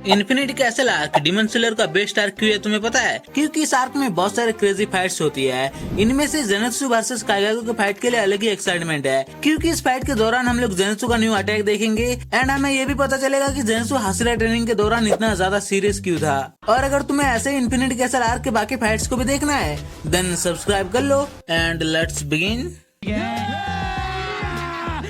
Infinity castle arc demon slayer का best arc क्यों है तुम्हें पता है? क्योंकि इस आर्क में बहुत सारे क्रेजी फाइट्स होती है। इनमें से जेनेत्सु वर्सेस काइगाकू के फाइट के लिए अलग ही एक्साइटमेंट है, क्योंकि इस फाइट के दौरान हम लोग जेनेत्सु का न्यू अटैक देखेंगे एंड हमें ये भी पता चलेगा कि जेनेत्सु हाशिरा ट्रेनिंग के दौरान इतना ज्यादा सीरियस क्यों था। और अगर तुम्हें ऐसे इन्फिनिटी कैसल आर्क के बाकी फाइट्स को भी देखना है देन सब्सक्राइब कर लो एंड लेट्स बिगिन।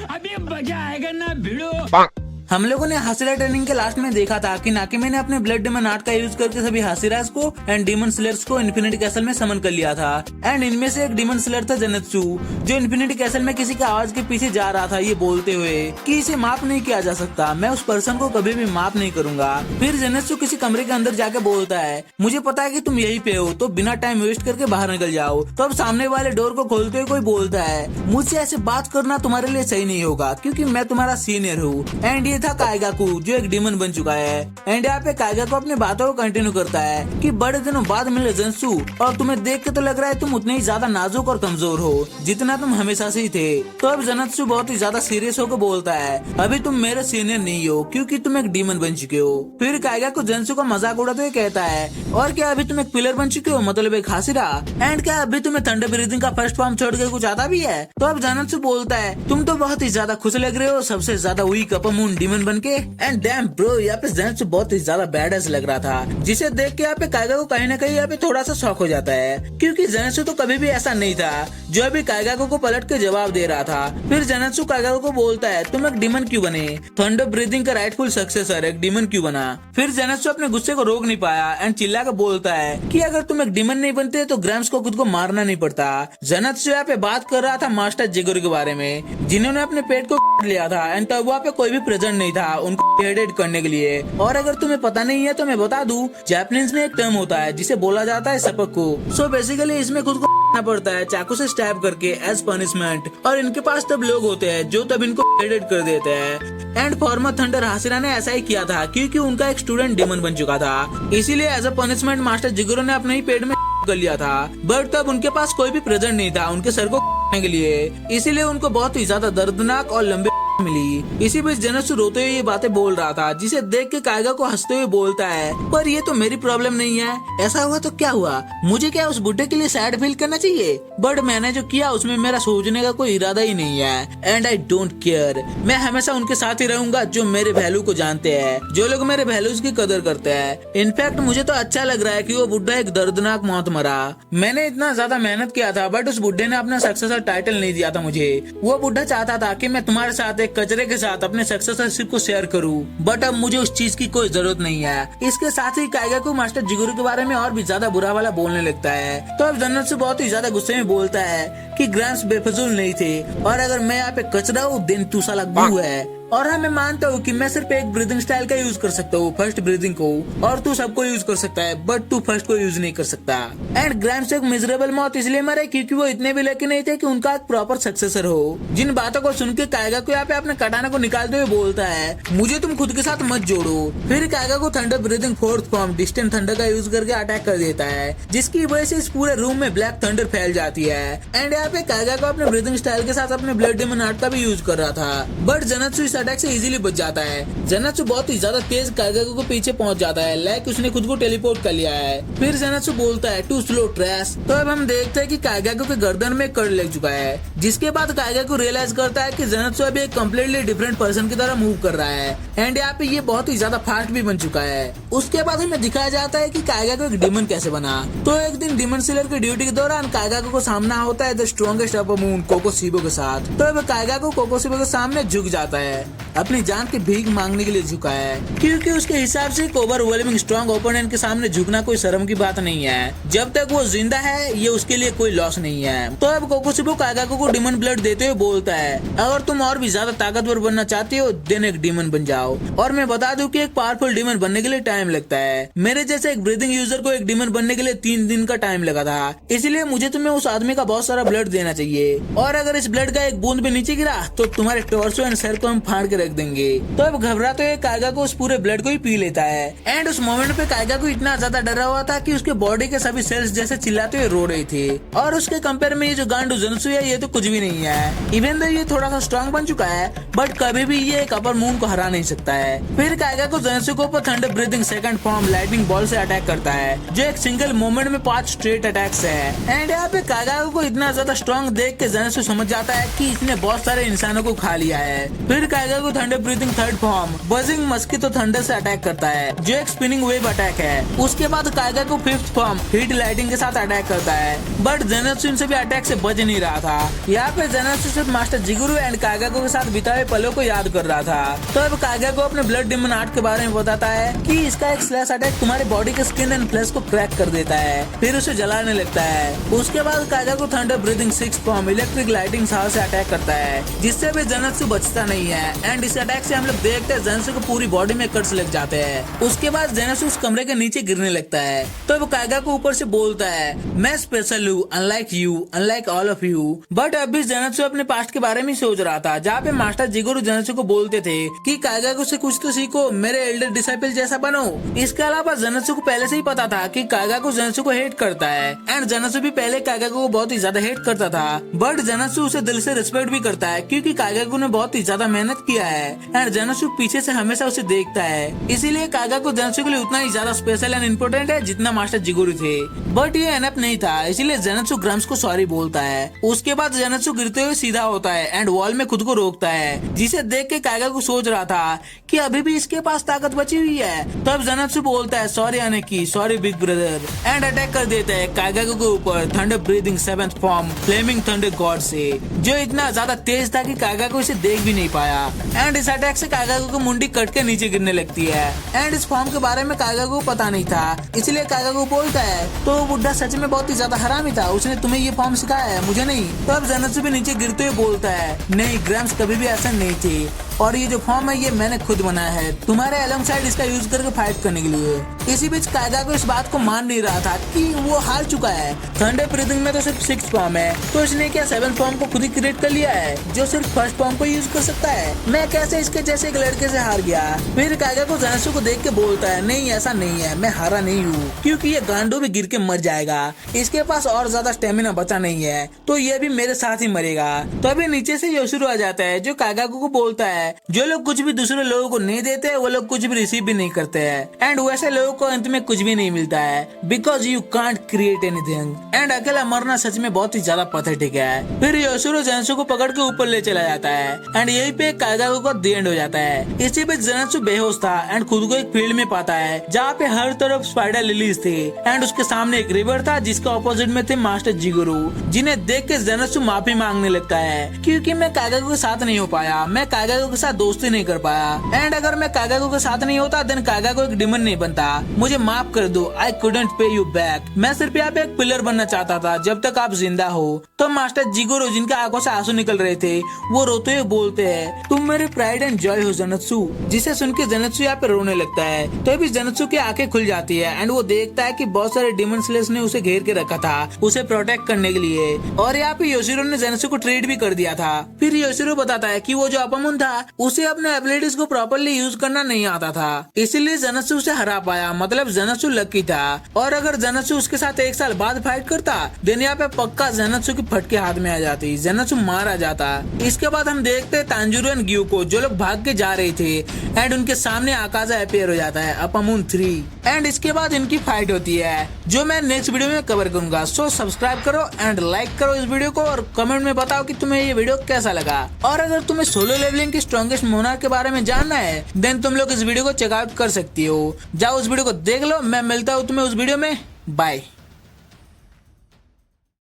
अभी मजा आएगा ना भिड़ो। हम लोगों ने हाशिरा ट्रेनिंग के लास्ट में देखा था कि नाकिमे ने अपने ब्लड डेमन आर्ट का यूज करके सभी हाशिरास को एंड डीमन स्लेयर्स को इन्फिनिटी कैसल में समन कर लिया था। एंड इनमें से एक डीमन स्लेयर था जेनेत्सु, जो इन्फिनिटी कैसल में किसी की आवाज के पीछे जा रहा था ये बोलते हुए कि इसे माफ नहीं किया जा सकता, मैं उस पर्सन को कभी भी माफ नहीं करूंगा। फिर जेनेत्सु किसी कमरे के अंदर जाके बोलता है मुझे पता है कि तुम यही पे हो, तो बिना टाइम वेस्ट करके बाहर निकल जाओ। तो अब सामने वाले डोर को खोलते हुए कोई बोलता है मुझसे ऐसे बात करना तुम्हारे लिए सही नहीं होगा क्योंकि मैं तुम्हारा सीनियर हूँ। एंड ये था काइगाकू जो एक डीमन बन चुका है। एंड यहाँ पे काइगाकू अपनी बातों को कंटिन्यू करता है कि बड़े दिनों बाद मिले जेनेत्सु, और तुम्हें देख के तो लग रहा है तुम उतने ही ज्यादा नाजुक और कमजोर हो जितना तुम हमेशा से ही थे। तो अब जेनेत्सु बहुत ही ज्यादा सीरियस होकर बोलता है अभी तुम मेरे सीनियर नहीं हो क्योंकि तुम एक डीमन बन चुके हो। फिर काइगाकू जेनेत्सु का मजाक उड़ाते हुए कहता है और क्या अभी तुम एक पिलर बन चुके हो, मतलब एक हाशिरा? एंड क्या अभी तुम्हें थंडर ब्रीथिंग का फर्स्ट फॉर्म छोड़ के कुछ आता भी है? तो अब जेनेत्सु बोलता है तुम तो बहुत ही ज्यादा खुश लग रहे हो सबसे ज्यादा वीक अपर मून डीमन बन के। एंड डैम ब्रो, यहाँ पे जेनेत्सु बहुत ही ज्यादा बैडएस लग रहा था, जिसे देख के यहाँ पे काइगाकू कहीं ना कहीं यहाँ पे थोड़ा सा शॉक हो जाता है क्योंकि जेनेत्सु तो कभी भी ऐसा नहीं था जो अभी काइगाकू को पलट के जवाब दे रहा था। फिर जेनेत्सु काइगाकू को बोलता है तुम एक डीमन क्यों बने, थंडर ब्रीथिंग का राइटफुल सक्सेसर एक डीमन क्यों बना? फिर जेनेत्सु अपने गुस्से को रोक नहीं पाया एंड चिल्ला कर बोलता है कि अगर तुम एक डीमन नहीं बनते तो ग्रैम्स को खुद को मारना नहीं पड़ता। जेनेत्सु यहाँ पे बात कर रहा था मास्टर जिगुरु के बारे में, जिन्होंने अपने पेट को काट लिया था एंड तब वहाँ पे कोई भी प्रेजेंट नहीं था उनको हेडेड करने के लिए। और अगर तुम्हें पता नहीं है तो मैं बता दूं, जापानीज में एक टर्म होता है जिसे बोला जाता है सपक्कू। सो बेसिकली इसमें खुद को काटना पड़ता है चाकू से स्टैब करके एज पनिशमेंट, और इनके पास तब लोग होते हैं जो तब इनको हेडेड कर देते हैं। एंड फॉर्मर थंडर हाशिरा ने ऐसा ही किया था क्योंकि उनका एक स्टूडेंट डीमन बन चुका था, इसीलिए एज अ पनिशमेंट मास्टर जिगुरु ने अपने ही पेट में कर लिया था। बट तब उनके पास कोई भी प्रेजेंट नहीं था उनके सर को काटने के लिए, इसीलिए उनको बहुत ही ज्यादा दर्दनाक और लंबे मिली। इसी बीच जेनेत्सु रोते हुए ये बातें बोल रहा था, जिसे देख के काइगाकू हंसते हुए बोलता है पर ये तो मेरी प्रॉब्लम नहीं है, ऐसा हुआ तो क्या हुआ, मुझे क्या उस बुड्ढे के लिए सैड फील करना चाहिए? बट मैंने जो किया उसमें मेरा सोचने का कोई इरादा ही नहीं है एंड आई डोंट केयर। मैं हमेशा उनके साथ ही रहूंगा जो मेरे वैल्यू को जानते हैं, जो लोग मेरे वैल्यूज की कदर करते हैं। इनफैक्ट मुझे तो अच्छा लग रहा है कि वो बुड्ढा एक दर्दनाक मौत मरा। मैंने इतना ज्यादा मेहनत किया था बट उस बुड्ढे ने अपना सक्सेसर टाइटल नहीं दिया था मुझे। वो बुड्ढा चाहता था कि मैं तुम्हारे साथ एक कचरे के साथ अपने सक्सेसरशिप को शेयर करूं, बट अब मुझे उस चीज की कोई जरूरत नहीं है। इसके साथ ही काइगाकू मास्टर जिगुरु के बारे में और भी ज्यादा बुरा वाला बोलने लगता है। तो अब जेनेत्सु बहुत ही ज्यादा गुस्से में बोलता है कि ग्रैम्स बेफजूल नहीं थे, और अगर मैं यहाँ पे कचरा हूँ दिन तू साला गू है। और हाँ मैं मानता हूँ कि मैं सिर्फ एक ब्रीदिंग स्टाइल का यूज कर सकता हूँ, फर्स्ट ब्रीदिंग को, और तू सबको यूज कर सकता है बट तू फर्स्ट को यूज नहीं कर सकता। एंड ग्रैम्स एक मिजरेबल मौत इसलिए मरे क्योंकि वो इतने भी लकी नहीं थे कि उनका एक प्रॉपर सक्सेसर हो। जिन बातों को सुन के काइगाकू यहाँ पे अपने कटाना को निकालते हुए बोलता है मुझे तुम खुद के साथ मत जोड़ो। फिर Kaigaku thunder breathing fourth form distant thunder का यूज करके अटैक कर देता है, जिसकी वजह से इस पूरे रूम में ब्लैक थंडर फैल जाती है। एंड यहाँ पे काइगाकू अपने ब्रीदिंग स्टाइल के साथ अपने ब्लड डेमन आर्ट का भी यूज कर रहा था, बट जेनेत्सु इस अटैक से इजीली बच जाता है। जेनेत्सु बहुत ही ज्यादा तेज काइगाकू को पीछे पहुंच जाता है, लाइक उसने खुद को टेलीपोर्ट कर लिया है। फिर जेनेत्सु बोलता है टू स्लो ट्रैश। तो अब हम देखते हैं कि काइगाकू के गर्दन में कड़ लग चुका है, जिसके बाद काइगाकू रियलाइज करता है कि जेनेत्सु अभी एक कम्प्लीटली डिफरेंट पर्सन की तरह मूव कर रहा है एंड यहाँ पे ये बहुत ही ज्यादा फास्ट भी बन चुका है। उसके बाद हमें दिखाया जाता है कि काइगाकू एक डीमन कैसे बना। तो एक दिन डीमन स्लेयर की ड्यूटी के दौरान काइगाकू को सामना होता है द स्ट्रॉन्गेस्ट अपर मून कोकोशिबो के साथ। तो अब काइगाकू कोकोशिबो के सामने झुक जाता है, अपनी जान की भीख मांगने के लिए झुका है, क्योंकि उसके हिसाब से ओवरवेलमिंग स्ट्रॉन्ग ओपोनेंट के सामने झुकना कोई शर्म की बात नहीं है। जब तक वो जिंदा है ये उसके लिए कोई लॉस नहीं है। तो अब कोकोशिबो काइगाकू को डीमन ब्लड देते हुए बोलता है अगर तुम और भी ज्यादा ताकतवर बनना चाहते हो देन एक डीमन बन जाओ। और मैं बता दूं कि एक पावरफुल डीमन बनने के लिए टाइम लगता है। मेरे जैसे एक ब्रीदिंग यूजर को एक डीमन बनने के लिए 3 दिन का टाइम लगा था, इसलिए मुझे तुम्हें उस आदमी का बहुत सारा ब्लड देना चाहिए। और अगर इस ब्लड का एक बूंद भी नीचे गिरा तो तुम्हारे टॉर्सो एंड सर को हम फाड़ फाड़ के रख देंगे। तो अब घबराते हुए कायगा को उस पूरे ब्लड को ही पी लेता है। एंड उस मोमेंट पे कायगा को इतना ज्यादा डरा हुआ था कि उसके बॉडी के सभी सेल्स जैसे चिल्लाते हुए रो रहे थे। और उसके कंपेयर में ये जो गांडू ज़ेनात्सु है ये तो कुछ भी नहीं है। इवन दो ये थोड़ा सा स्ट्रॉन्ग बन चुका है बट कभी भी ये एक अपर मून को हरा नहीं सकता है। फिर कायगा को ज़ेनात्सु के ऊपर thunder breathing second form lightning ball से अटैक करता है जो एक सिंगल मोमेंट में 5 स्ट्रेट अटैक्स है। एंड यहाँ पे कायगा को इतना ज्यादा स्ट्रॉन्ग देख के ज़ेनात्सु समझ जाता है कि इसने बहुत सारे इंसानों को खा लिया है। फिर कायगा को thunder breathing third form buzzing mosquito thunder से अटैक करता है जो एक स्पिनिंग वेव अटैक है। उसके बाद कायगा को फिफ्थ फॉर्म हीट लाइटिंग के साथ अटैक करता है बट ज़ेनात्सु इन सभी अटैक से बच नहीं रहा था। यहाँ पे ज़ेनात्सु सिर्फ मास्टर जिगुरु एंड कायगा के साथ बिताए पलों को याद कर रहा था। तो अब कायगा को अपने ब्लड डिमन आर्ट के बारे में बताता है कि इसका एक स्लैश अटैक तुम्हारे बॉडी के स्किन एंड फ्लैश को क्रैक कर देता है फिर उसे जलाने लगता है। उसके बाद कायगा को thunder breathing six form electric lightning shower से अटैक करता है जिससे भी ज़ेनात्सु बचता नहीं है। एंड इस अटैक से हम लोग देखते हैं ज़ेनात्सु को पूरी बॉडी में कट्स लग जाते हैं। उसके बाद ज़ेनात्सु उस कमरे के नीचे गिरने लगता है। तो वो कायगा को ऊपर से बोलता है मैं स्पेशल हूँ unlike you unlike all of you. But अभी ज़ेनात्सु अपने पास्ट के बारे में सोच रहा था जहाँ पे मास्टर जिगुरु ज़ेनात्सु को बोलते थे कि कायगा को से कुछ तो सीखो मेरे एल्डर डिसाइपल जैसा बनो। इसके अलावा ज़ेनात्सु को पहले से ही पता था कि कायगा को ज़ेनात्सु को हेट करता है एंड ज़ेनात्सु भी पहले कायगा को बहुत ही ज्यादा हेट करता था बट ज़ेनात्सु उसे दिल से रिस्पेक्ट भी करता है क्योंकि कायगा को ने बहुत ही ज्यादा मेहनत किया है एंड ज़ेनात्सु पीछे से हमेशा उसे देखता है। इसीलिए कायगा को ज़ेनात्सु के लिए उतना ही ज्यादा स्पेशल एंड इम्पोर्टेंट है जितना मास्टर जिगुरु थे। बट ये एनफ नहीं था इसीलिए ज़ेनात्सु ग्राम्स को सॉरी बोलता है। उसके बाद ज़ेनात्सु गिरते हुए सीधा होता है एंड वॉल में खुद को रोकता है जिसे देख के कायगा को सोच रहा था कि अभी भी इसके पास ताकत बची हुई है। तब ज़ेनात्सु बोलता है सॉरी अनेकी sorry big brother and attack कर देता है कायगा के ऊपर thunder breathing seventh form flaming thunder god से जो इतना ज्यादा तेज था कि कायगा को इसे देख भी नहीं पाया। एंड इस अटैक से कायगा को मुंडी कट के नीचे गिरने लगती है। एंड इस फॉर्म के बारे में कायगा को पता नहीं था इसलिए कायगा को बोलता है तो वो बुढ़ा सच में बहुत ही ज्यादा हरामी था उसने तुम्हें ये फॉर्म सिखाया है मुझे नहीं। तो अब ज़ेनात्सु भी नीचे गिरते हुए बोलता है नहीं ग्राम्स कभी भी ऐसा नहीं थे और ये जो फॉर्म है ये मैंने खुद बनाया है तुम्हारे अलॉन्ग साइड इसका यूज करके फाइट करने के लिए। इसी बीच कायगा को इस बात को मान नहीं रहा था कि वो हार चुका है। थंडर ब्रीथिंग में तो सिर्फ 6 फॉर्म है तो इसने क्या 7 फॉर्म को खुद ही क्रिएट कर लिया है जो सिर्फ फर्स्ट फॉर्म को यूज कर सकता है। मैं कैसे इसके जैसे एक लड़के से हार गया। फिर कायगा को ज़ेनात्सु को देख के बोलता है नहीं ऐसा नहीं है मैं हारा नहीं हूँ क्योंकि ये गांडू भी गिर के मर जाएगा इसके पास और ज्यादा स्टेमिना बचा नहीं है तो ये भी मेरे साथ ही मरेगा। तो अभी नीचे से योशिरो आ जाता है जो कायगा को बोलता है जो लोग कुछ भी दूसरे लोगों को नहीं देते वो लोग कुछ भी रिसीव भी नहीं करते हैं एंड वैसे लोगों को अंत में कुछ भी नहीं मिलता है because you can't create anything and अकेला मरना सच में बहुत ही ज्यादा पैथेटिक है। फिर योशिरो ज़ेनात्सु को पकड़ के ऊपर ले चला जाता है एंड यही पे कायगा को द एंड हो जाता है। इसी बीच ज़ेनात्सु बेहोश था एंड खुद को एक फील्ड में पाता है जहाँ पे हर तरफ स्पाइडर लिलीज थे एंड उसके सामने एक रिवर था जिसका ऑपोजिट में थे मास्टर जिगुरु जिन्हें देख के ज़ेनात्सु माफी मांगने लगता है क्योंकि मैं कायगा के साथ नहीं हो पाया मैं कायगा के साथ दोस्ती नहीं कर पाया एंड अगर मैं कायगा के साथ नहीं होता देन कायगा को एक डिमन नहीं बनता मुझे माफ कर दो आई कुडंट पे यू बैक मैं सिर्फ यहाँ पे एक पिलर बनना चाहता था जब तक आप जिंदा हो। तो मास्टर जिगुरु जिनके आंखों से आंसू निकल रहे थे वो रोते हुए बोलते हैं तुम मेरे प्राइड एंड जॉय हो ज़ेनात्सु जिसे सुन के ज़ेनात्सु यहाँ पे रोने लगता है। तो अभी ज़ेनात्सु की आंखें खुल जाती है एंड वो देखता है कि बहुत सारे डिमन स्लेयर्स ने उसे घेर के रखा था उसे प्रोटेक्ट करने के लिए और यहाँ पे योशिरो ने ज़ेनात्सु को ट्रेड भी कर दिया था। फिर योशिरो बताता है कि वो जो अपमुन था उसे अपने एबिलिटीज को प्रॉपर्ली यूज करना नहीं आता था इसीलिए ज़ेनात्सु उसे हरा पाया मतलब ज़ेनात्सु लकी था और अगर ज़ेनात्सु उसके साथ 1 साल बाद फाइट करता देन यहाँ पे पक्का ज़ेनात्सु की फटके हाथ में आ जाती ज़ेनात्सु मारा जाता। इसके बाद हम देखते हैं तांजीरो एंड ग्यूको जो लोग भाग के जा रहे थे एंड उनके सामने आकाजा अपीयर हो जाता है अपमुन 3 एंड इसके बाद इनकी फाइट होती है जो मैं नेक्स्ट वीडियो में कवर करूंगा। सो सब्सक्राइब करो एंड लाइक करो इस वीडियो को और कमेंट में बताओ कि तुम्हें ये वीडियो कैसा लगा। और अगर तुम्हें सोलो लेवलिंग की स्ट्रॉन्गेस्ट मोनार्क के बारे में जानना है देन तुम लोग इस वीडियो को चेकआउट कर सकती हो। जाओ उस वीडियो को देख लो। मैं मिलता हूँ तुम्हें उस वीडियो में। बाय।